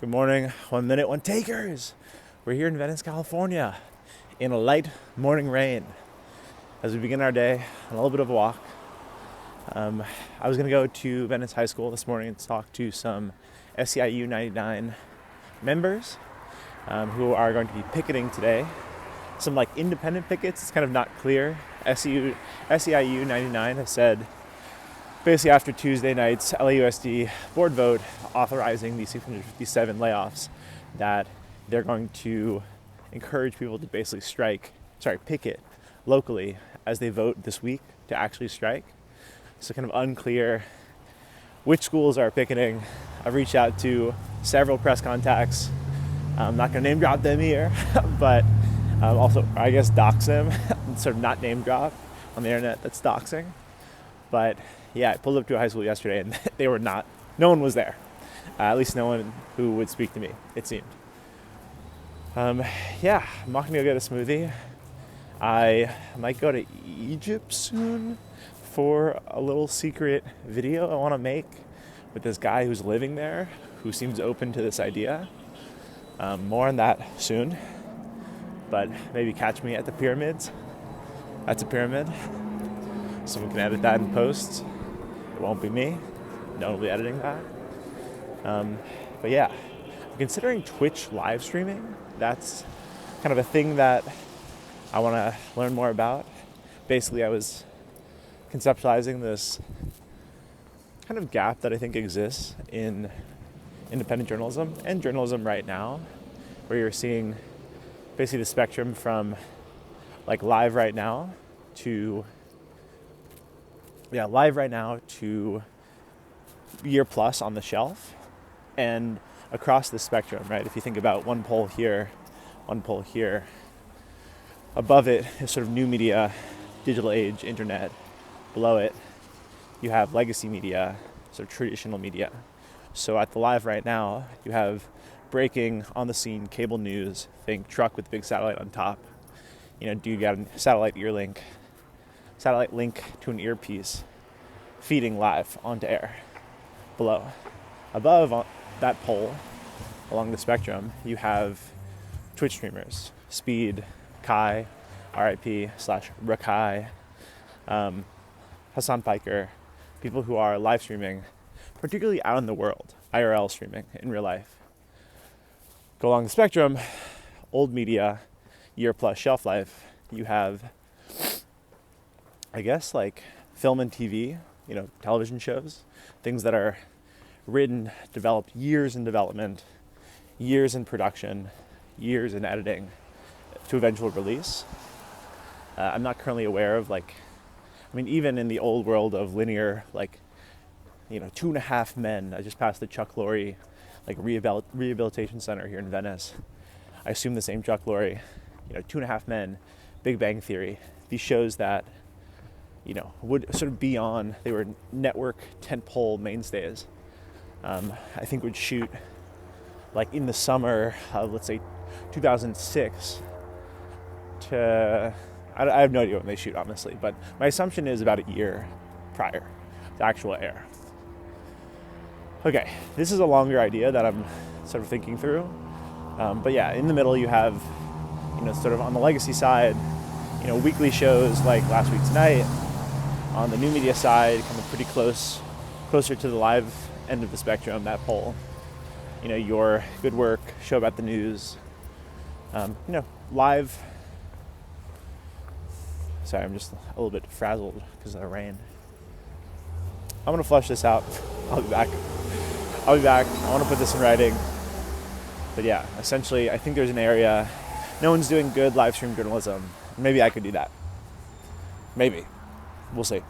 Good morning, 1 minute, one takers. We're here in Venice, California, in a light morning rain. As we begin our day on a little bit of a walk, I was going to go to Venice High School this morning and talk to some SEIU 99 members who are going to be picketing today. Some independent pickets, it's kind of not clear. SEIU 99 has said, basically after Tuesday night's LAUSD board vote authorizing the 657 layoffs, that they're going to encourage people to basically picket locally as they vote this week to actually strike. So kind of unclear which schools are picketing. I've reached out to several press contacts. I'm not going to name drop them here, but also, I guess, dox them, sort of not name drop on the internet. That's doxing. But yeah, I pulled up to a high school yesterday and no one was there. At least no one who would speak to me, it seemed. I'm not gonna go get a smoothie. I might go to Egypt soon for a little secret video I wanna make with this guy who's living there, who seems open to this idea. More on that soon, but maybe catch me at the pyramids. That's a pyramid. Someone can edit that in post. It won't be me. No one will be editing that. But yeah, I'm considering Twitch live streaming. That's kind of a thing that I want to learn more about. Basically, I was conceptualizing this kind of gap that I think exists in independent journalism and journalism right now, where you're seeing basically the spectrum from live right now to year plus on the shelf, and across the spectrum, right? If you think about one poll here, above it is sort of new media, digital age, internet. Below it, you have legacy media, so traditional media. So at the live right now, you have breaking on the scene cable news, think truck with big satellite on top. Do you got a satellite link to an earpiece feeding live onto air. Below. Above that pole, along the spectrum, you have Twitch streamers. Speed, Kai, RIP/Rakai, Hassan Piker, people who are live streaming, particularly out in the world, IRL streaming in real life. Go along the spectrum, old media, year plus shelf life, you have, I guess, film and TV, television shows, things that are written, developed, years in development, years in production, years in editing to eventual release. I'm not currently aware of even in the old world of linear, 2.5 Men. I just passed the Chuck Lorre rehabilitation center here in Venice. I assume the same Chuck Lorre, 2.5 Men, Big Bang Theory, these shows that would sort of be on, they were network tentpole mainstays. I think would shoot in the summer of, let's say, 2006 to, I have no idea when they shoot, honestly, but my assumption is about a year prior to actual air. Okay, this is a longer idea that I'm sort of thinking through. But yeah, in the middle you have, sort of on the legacy side, weekly shows like Last Week Tonight. On the new media side, kind of pretty closer to the live end of the spectrum, that poll. Your Good Work, show about the news. Live. Sorry, I'm just a little bit frazzled because of the rain. I'm gonna flush this out. I'll be back. I want to put this in writing. But yeah, essentially, I think there's an area, no one's doing good live stream journalism. Maybe I could do that. Maybe. We'll see.